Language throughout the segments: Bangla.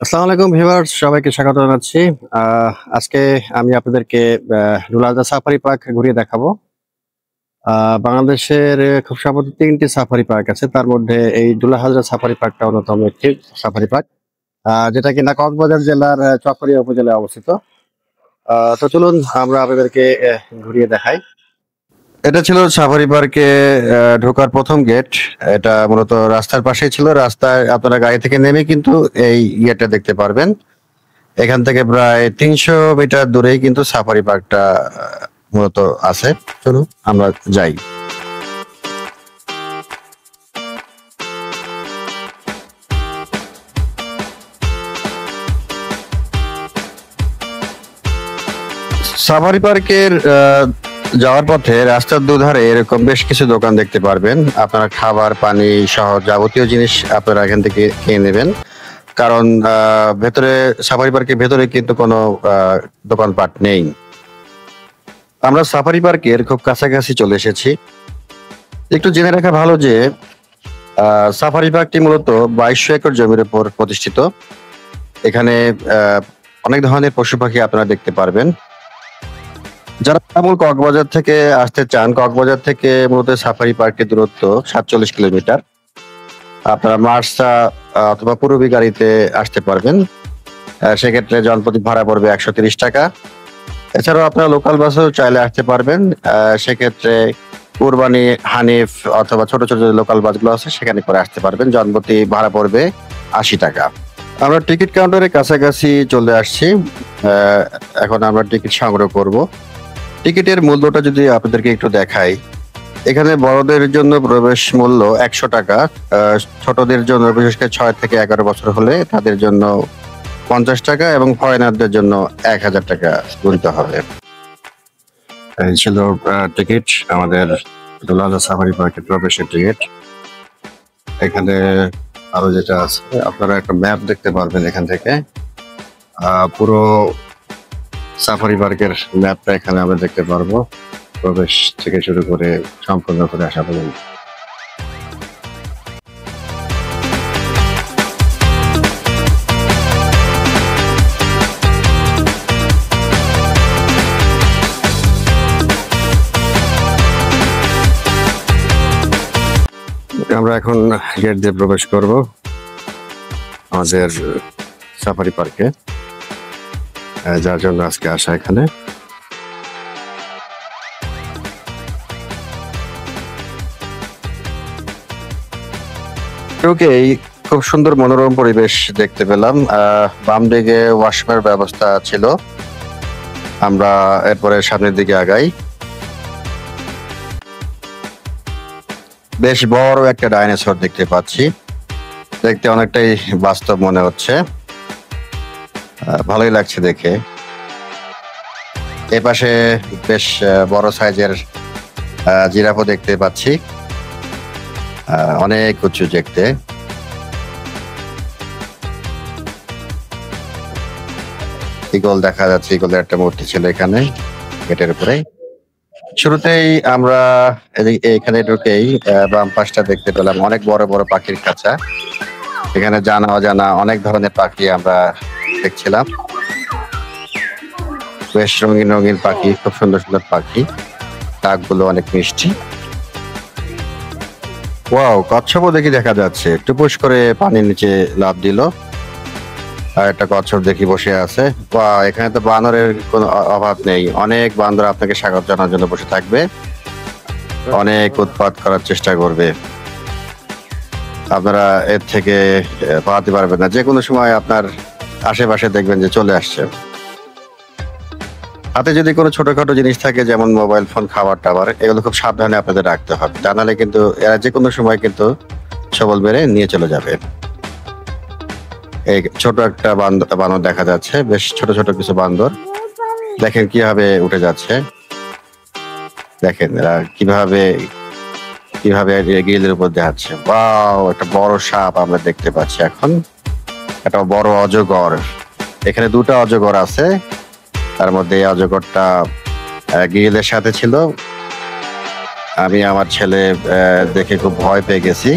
আসসালামু আলাইকুম ভিউয়ার্স, সবাইকে স্বাগত জানাচ্ছি। আজকে আমি আপনাদেরকে ডুলাহালজা সাফারি পার্ক ঘুরিয়ে দেখাবো। বাংলাদেশের খুব সম্ভবত ৩টি সাফারি পার্ক আছে। তার মধ্যে এই ডুলাহালজা সাফারি পার্কটা অন্যতম একটি সাফারি পার্ক, যেটা কিনা কক্সবাজার জেলার চকরিয়া উপজেলায় অবস্থিত। তো চলুন আমরা আপনাদেরকে ঘুরিয়ে দেখাই। এটা ছিল সাফারি পার্কে ঢোকার প্রথম গেট। এটা মূলত রাস্তার পাশেই ছিল। রাস্তায় আপনারা গাড়ি থেকে নেমে কিন্তু এই গেটটা দেখতে পারবেন। এখান থেকে প্রায় ৩০০ মিটার দূরেই কিন্তু সাফারি পার্কটা মূলত আছে। চলুন আমরা যাই। সাফারি পার্কের যাওয়ার পথে রাস্তার দুধারে এরকম বেশ কিছু দোকান দেখতে পারবেন। আপনারা খাবার পানি সহ যাবতীয় জিনিস আপনারা এখান থেকে খেয়ে নেবেন, কারণ ভেতরে সাফারি পার্কের ভেতরে কিন্তু কোনো দোকানপাট নেই। আমরা সাফারি পার্কের খুব কাছাকাছি চলে এসেছি। একটু জেনে রাখা ভালো যে সাফারি পার্কটি মূলত ২২০০ একর জমির উপর প্রতিষ্ঠিত। এখানে অনেক ধরনের পশু পাখি আপনারা দেখতে পারবেন। যারা মূল কক্সবাজার থেকে আসতে চান, কক্সবাজার থেকে মূলত সাফারি পার্কের দূরত্ব ৪৭ কিলোমিটার। আপনারা মার্সা অথবা পূরবী গাড়িতে আসতে পারবেন। সেক্ষেত্রে জনপ্রতি ভাড়া পড়বে ১৩০ টাকা। এছাড়াও আপনারা লোকাল বাসেও চাইলে আসতে পারবেন। সেক্ষেত্রে কুরবানি, হানিফ অথবা ছোট ছোট যে লোকাল বাসগুলো আছে সেখানে করে আসতে পারবেন। জনপ্রতি ভাড়া পড়বে ৮০ টাকা। আমরা টিকিট কাউন্টারের কাছাকাছি চলে আসছি। এখন আমরা টিকিট সংগ্রহ করব। টিকিটের মূল্যটা যদি আপনাদেরকে একটু দেখাই, এখানে বড়দের জন্য প্রবেশ মূল্য ১০০ টাকা। ছোটদের জন্য, বিশেষ করে ৬ থেকে ১১ বছর হলে তাদের জন্য ৫০ টাকা এবং ফরেনারদের জন্য ১০০০ টাকা গুনতে হবে। এই ছিল টিকিট, আমাদের ডুলাহালজা সাফারি পার্কের প্রবেশের টিকিট। এখানে আরো যেটা আছে, আপনারা একটা ম্যাপ দেখতে পারবেন এখান থেকে। পুরো সাফারি পার্কের ম্যাপটা এখানে আমরা দেখতে পারবো, প্রবেশ থেকে শুরু করে সম্পূর্ণ করে আসা পর্যন্ত। আমরা এখন গেট দিয়ে প্রবেশ করব আমাদের সাফারি পার্কে, যার জন্য আজকে আসা এখানে। ওকেই, খুব সুন্দর মনোরম পরিবেশ দেখতে পেলাম। বাম দিকে ওয়াশরুমের ব্যবস্থা ছিল। আমরা এরপরে সামনের দিকে আগাই। বেশ বড় একটা ডাইনোসর দেখতে পাচ্ছি। দেখতে অনেকটাই বাস্তব মনে হচ্ছে, ভালোই লাগছে দেখে। এপাশে বেশ বড় সাইজের জিরাফও দেখতে পাচ্ছি, অনেক উঁচু দেখতে। ঈগল দেখা যাচ্ছে, ঈগলের একটা মূর্তি ছিল এখানে গেটের উপরে। শুরুতেই আমরা এখানে ঢুকেই বাম পাশটা দেখতে পেলাম অনেক বড় বড় পাখির খাঁচা। এখানে জানা অজানা অনেক ধরনের পাখি আমরা দেখছিলাম। বেশ রঙিন রঙিন পাখি, খুব সুন্দর সুন্দর পাখি, ডাকগুলো অনেক মিষ্টি। ওয়াও, কচ্ছপও দেখি দেখা যাচ্ছে, টুপুস করে পানির নিচে লাফ দিল। আর একটা কচ্ছপ দেখি বসে আছে। এখানে তো বানরের কোনো অভাব নেই, অনেক বান্দর আপনাকে স্বাগত জানার জন্য বসে থাকবে, অনেক উৎপাত করার চেষ্টা করবে। আপনারা এর থেকে পালাতে পারবেন না, যে কোনো সময় আপনার আশেপাশে দেখবেন যে চলে আসছে। হাতে যদি কোনো ছোটখাটো জিনিস থাকে, যেমন মোবাইল ফোন, খাবার টাবার, এগুলো খুব সাবধানে আপনাদের রাখতে হবে, তা নাহলে কিন্তু এরা যে কোনো সময় কিন্তু সবল বেড়ে নিয়ে চলে যাবে। এই ছোট একটা বানর দেখা যাচ্ছে, বেশ ছোট ছোট কিছু বান্দর। দেখেন কিভাবে উঠে যাচ্ছে, দেখেন এরা কিভাবে কিভাবে গ্রিলের উপর দেখাচ্ছে। ওয়াও, একটা বড় সাপ আমরা দেখতে পাচ্ছি এখন, একটা বড় অজগর। এখানে দুটো অজগর আছে, তার মধ্যে এই অজগরটা গ্রিলের সাথে ছিল। আমি আমার ছেলে দেখে খুব ভয় পেয়ে গেছি।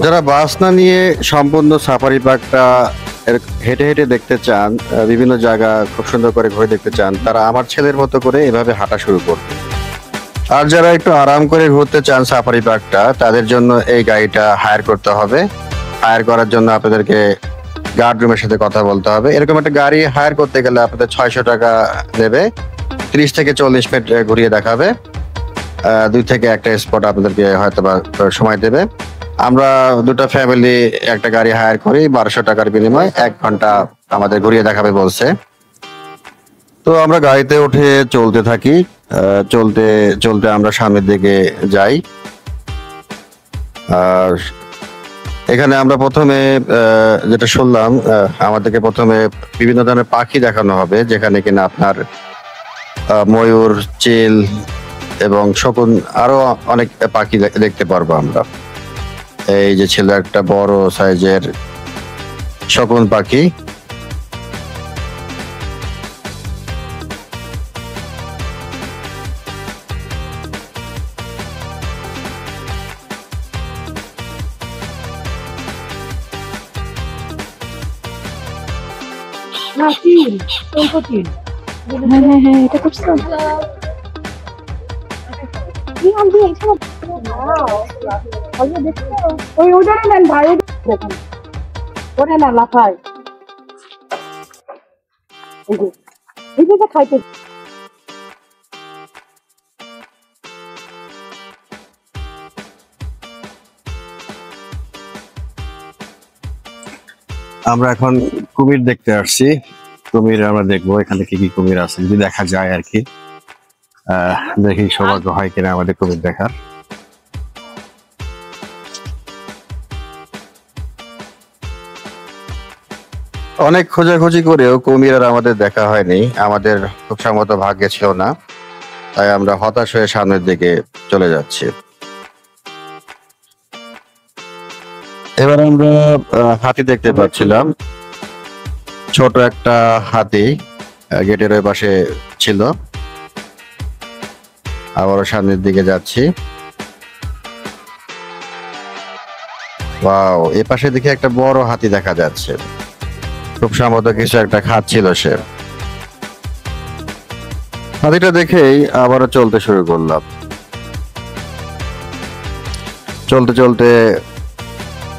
যারা বাস না নিয়ে সম্পূর্ণ সাফারি পার্কটা হেঁটে হেঁটে দেখতে চান, বিভিন্ন জায়গা খুব সুন্দর করে ঘুরে দেখতে চান, তারা আমার ছেলের মতো করে এভাবে হাঁটা শুরু করবে। আর যারা একটু আরাম করে ঘুরতে চান সাফারি পার্কটা, তাদের জন্য এই গাড়িটা হায়ার করতে হবে। হায়ার করার জন্য আপনাদেরকে গার্ড রুমের সাথে কথা বলতে হবে। এরকম একটা গাড়ি হায়ার করতে গেলে আপনাদের 600 টাকা নেবে। 30 থেকে 40 মিনিট ঘুরিয়ে দেখাবে। 2 থেকে একটা স্পট আপনাদেরকে হয়তো বা সময় দেবে। আমরা দুটো ফ্যামিলি একটা গাড়ি হায়ার করি 1200 টাকার বিনিময়ে 1 ঘন্টা আমাদের ঘুরিয়ে দেখাবে বলছে। তো আমরা গাড়িতে উঠে চলতে থাকি। চলতে চলতে আমরা সামনের দিকে যাই। আর এখানে আমরা প্রথমে যেটা শুনলাম, আমাদেরকে প্রথমে বিভিন্ন ধরনের পাখি দেখানো হবে, যেখানে কিনা আপনার ময়ূর, চিল এবং শকুন আরো অনেক পাখি দেখতে পারবো আমরা। এই যে ছিল একটা বড় সাইজের শকুন পাখি। এটা করছো ওই ওটারে নেন ভাই, দেখেন ওটা না লাফায় এই যে খাইতে। আমরা এখন কুমির দেখতে আসছি। কুমির আমরা দেখবো এখানে কি কি কুমির আছে, যদি দেখা যায় আর কি। দেখি সৌভাগ্য হয় কিনা আমাদের কুমির দেখার। অনেক খোঁজাখুঁজি করেও কুমির আর আমাদের দেখা হয়নি। আমাদের খুব সম্ভবত ভাগ্যে ছিল না, তাই আমরা হতাশ হয়ে সামনের দিকে চলে যাচ্ছি। এবার আমরা হাতি দেখতে পাচ্ছিলাম। ছোট একটা হাতি গেটের ওই পাশে ছিল। আবারও সামনের দিকে যাচ্ছি। ওয়াও, এ পাশে দেখে একটা বড় হাতি দেখা যাচ্ছে। খুব সম্ভবত কিছু একটা খাচ্ছিল সে। হাতিটা দেখেই আবারও চলতে শুরু করলাম। চলতে চলতে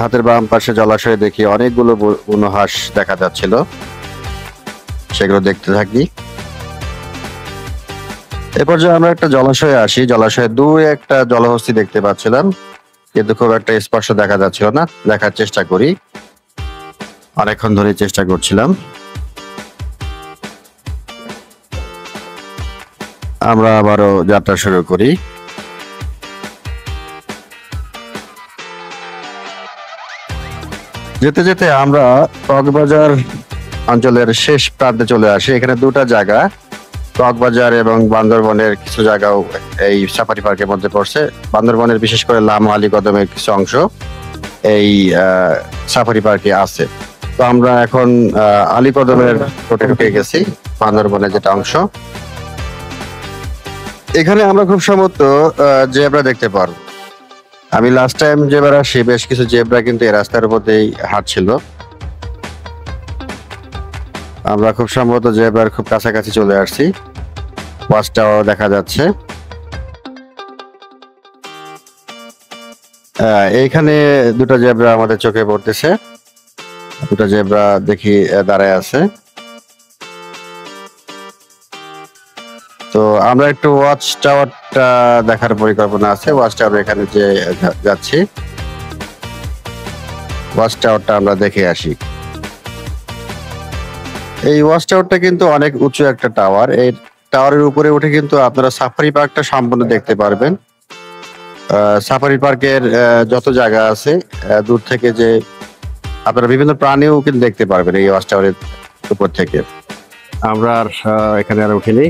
হাতের বাম পাশে জলাশয়ে দেখি অনেকগুলো বুনো হাঁস দেখা যাচ্ছিল। সেগুলো দেখতে থাকি। এ পর্যায়ে আমরা একটা জলাশয়ে আসি। জলাশয়ে দূরে একটা জলহস্তী দেখতে পাচ্ছিলাম, কিন্তু খুব একটা স্পষ্ট দেখা যাচ্ছিল না। দেখার চেষ্টা করি, অনেকক্ষণ ধরে চেষ্টা করছিলাম। আমরা আবারও যাত্রা শুরু করি। যেতে যেতে আমরা কক্সবাজার অঞ্চলের শেষ প্রান্তে চলে আসি। এখানে দুটা জায়গা, কক্সবাজার এবং বান্দরবনের কিছু জায়গাও এই সাফারি পার্কের মধ্যে পড়ছে। বান্দরবনের বিশেষ করে লামা আলী কদমের কিছু অংশ এই সাফারি পার্কে আছে। তো আমরা এখন আলী কদমের রোডে ঢুকে গেছি, বান্দরবনের যেটা অংশ। এখানে আমরা খুব সম্ভবত জেব্রা দেখতে পারবো। আমি লাস্ট টাইম যেবার আসি বেশ কিছু জেব্রা কিন্তু এই রাস্তার মধ্যেই হাঁটছিল। আমরা খুব সম্ভবত জেব্রার খুব কাছাকাছি চলে আসছি। ওয়াচ টাওয়ার দেখা যাচ্ছে। এইখানে দুটো জেব্রা আমাদের চোখে পড়তেছে। দুটো জেব্রা দেখি দাঁড়ায় আছে। তো আমরা একটু ওয়াচ টাওয়ারটা দেখার পরিকল্পনা আছে। ওয়াচ টাওয়ার এখানে যে যাচ্ছি, ওয়াচ টাওয়ারটা আমরা দেখে আসি। এই ওয়াচ টাওয়ারটা কিন্তু অনেক উঁচু একটা টাওয়ার। এই টাওয়ারের উপরে উঠে কিন্তু আপনারা সাফারি পার্কটা সম্পূর্ণ দেখতে পারবেন। সাফারি পার্কের যত জায়গা আছে দূর থেকে যে আপনারা বিভিন্ন প্রাণীও কিন্তু দেখতে পারবেন এই ওয়াচ টাওয়ারের উপর থেকে। আমরা আর এখানে আর উঠিনি।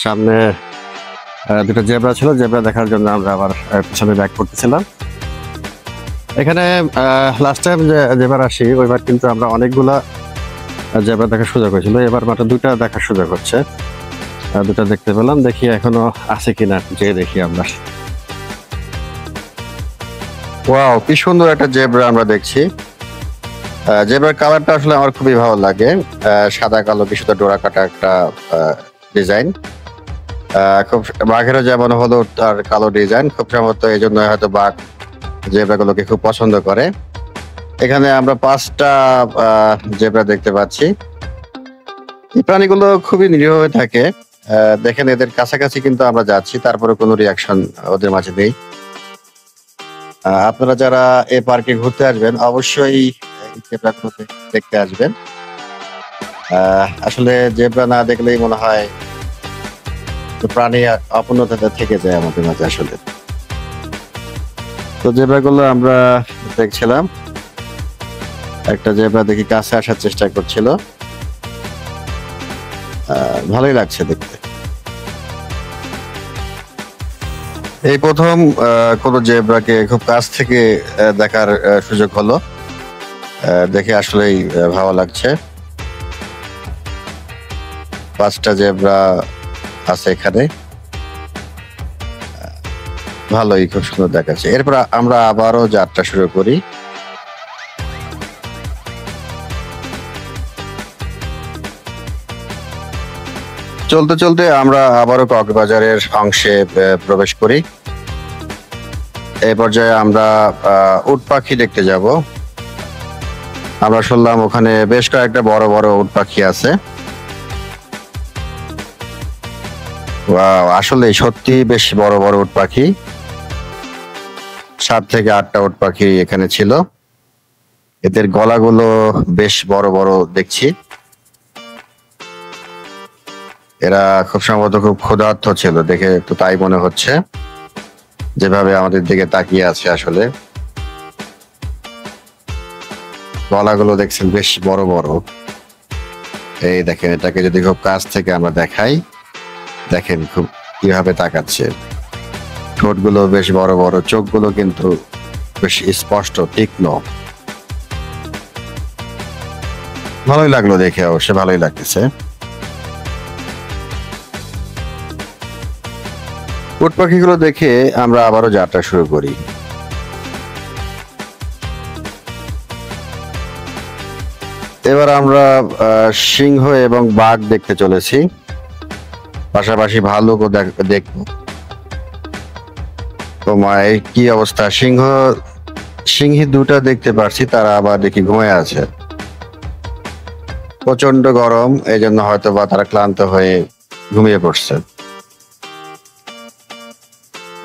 সামনে দুটো জেব্রা ছিল, জেব্রা দেখার জন্য আমরা আবার পিছনে ব্যাক করতেছিলাম। এখানে লাস্ট টাইম যেবার আসি ওইবার কিন্তু আমরা অনেকগুলা জেব্রা দেখার সুযোগ হয়েছিল। এবার মাত্র দুটা দেখার সুযোগ হচ্ছে। দুটা দেখতে পেলাম, দেখি এখনো আছে কিনা, যে দেখি আমরা। ওয়াও, কি সুন্দর একটা জেব্রা আমরা দেখছি। জেব্রার কালারটা আসলে আমার খুবই ভালো লাগে। সাদা কালো কিছুটা ডোরা কাটা একটা ডিজাইন। খুব বাঘেরও যেমন হলুদ আর কালো ডিজাইন, খুব সম্ভবত এই জন্য হয়তো বাঘ জেব্রাগুলোকে খুব পছন্দ করে। এখানে আমরা 5টা জেব্রা দেখতে পাচ্ছি। এই প্রাণীগুলো খুবই নিরীহ হয়ে থাকে। দেখেন এদের কাছাকাছি কিন্তু আমরা যাচ্ছি, তারপরে কোনো রিয়াকশন ওদের মাঝে নেই। আপনারা যারা এই পার্কে ঘুরতে আসবেন অবশ্যই এই জেব্রাগুলোকে দেখতে আসবেন। আসলে জেব্রা না দেখলেই মনে হয় প্রাণী অপূর্ণতা থেকে যায় আমাদের মাঝে আসলে। তো জেব্রাগুলো আমরা দেখছিলাম, একটা জেব্রা দেখি কাছে আসার চেষ্টা করছিল। ভালোই লাগছে দেখতে। এই প্রথম কোন জেব্রাকে খুব কাছ থেকে দেখার সুযোগ হলো। দেখে আসলেই ভালো লাগছে। 5টা জেব্রা আছে এখানে, ভালোই, খুব সুন্দর দেখাচ্ছে। এরপর আমরা আবারও যাত্রা শুরু করি। চলতে চলতে আমরা আবারও কক্সবাজারের অংশে প্রবেশ করি। এই পর্যায়ে আমরা উট পাখি দেখতে যাব। আমরা শুনলাম ওখানে বেশ কয়েকটা বড় বড় উট পাখি আছে। ওয়াও, আসলে সত্যি বেশ বড় বড় উট পাখি। 7 থেকে 8টা উট পাখি এখানে ছিল। এদের গলাগুলো বেশ বড় বড় দেখছি। এরা খুব সম্ভবত খুব ক্ষুধার্ত ছিল, দেখে একটু তাই মনে হচ্ছে, যেভাবে আমাদের দিকে তাকিয়ে আছে। আসলে গলাগুলো দেখছেন বেশ বড় বড়। এই দেখেন, এটাকে যদি খুব কাছ থেকে আমরা দেখাই, দেখেন খুব কিভাবে তাকাচ্ছে। ঠোঁটগুলো বেশ বড় বড়, চোখগুলো কিন্তু বেশ স্পষ্ট, তীক্ষ্ণ। ভালোই লাগলো দেখে, অবশ্যই ভালোই লাগতেছে। উট পাখিগুলো দেখে আমরা আবারও যাত্রা শুরু করি। এবার আমরা সিংহ এবং বাঘ দেখতে চলেছি, পাশাপাশি ভালুকও দেখব। তোমার কি অবস্থা? সিংহী 2টা দেখতে পারছি, তারা আবার দেখি ঘুমিয়ে আছে। প্রচন্ড গরম, এই জন্য হয়তো বা তারা ক্লান্ত হয়ে ঘুমিয়ে পড়ছে।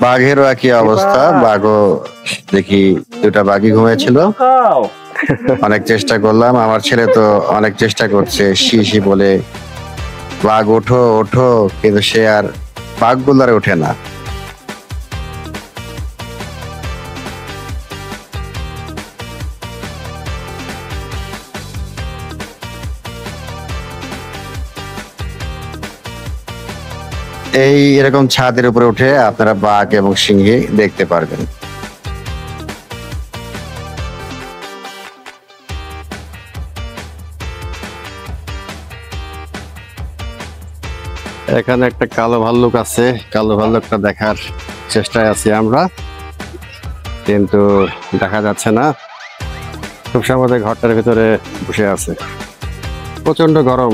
বাঘেরও একই অবস্থা, বাঘও দেখি 2টা বাঘই ঘুমিয়েছিল। অনেক চেষ্টা করলাম, আমার ছেলে তো অনেক চেষ্টা করছে শি শি বলে, বাঘ ওঠো ওঠো, কিন্তু সে আর বাঘগুলারে ওঠে না। এই এরকম ছাদের উপরে উঠে আপনারা বাঘ এবং সিংহী দেখতে পারবেন। এখানে একটা কালো ভাল্লুক আছে, কালো ভাল্লুকটা দেখার চেষ্টায় আছি আমরা, কিন্তু দেখা যাচ্ছে না। খুব সম্ভবত ঘরটার ভিতরে বসে আছে। প্রচন্ড গরম,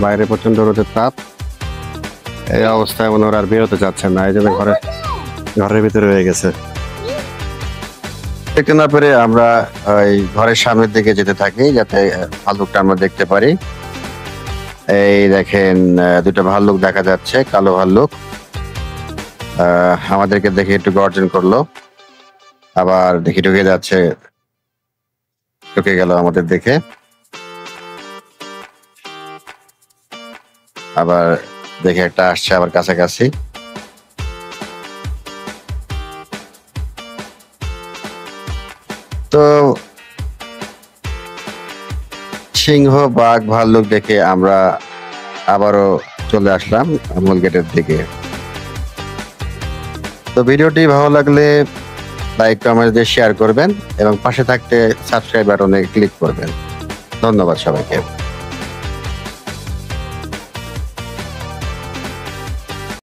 বাইরে প্রচন্ড রোদের তাপ। এই অবস্থায় মনে আর বেরোতে চাচ্ছে না, এই জন্য ঘরের ভিতরে রয়ে গেছে। দেখতে না পেরে আমরা ওই ঘরের সামনের দিকে যেতে থাকি, যাতে ভাল্লুকটা আমরা দেখতে পারি। এই দেখেন, 2টা ভাল্লুক দেখা যাচ্ছে, কালো ভাল্লুক। আমাদেরকে দেখে একটু গর্জন করলো, আবার দেখি ঢুকে যাচ্ছে, ঢুকে গেল আমাদের দেখে। আবার দেখে একটা আসছে আবার কাছাকাছি। তো সিংহ, বাঘ, ভাল্লুক দেখে আমরা আবারও চলে আসলাম মূল গেটের দিকে। তো ভিডিওটি ভালো লাগলে লাইক, কমেন্ট দিয়ে শেয়ার করবেন এবং পাশে থাকতে সাবস্ক্রাইব বাটনে ক্লিক করবেন। ধন্যবাদ সবাইকে।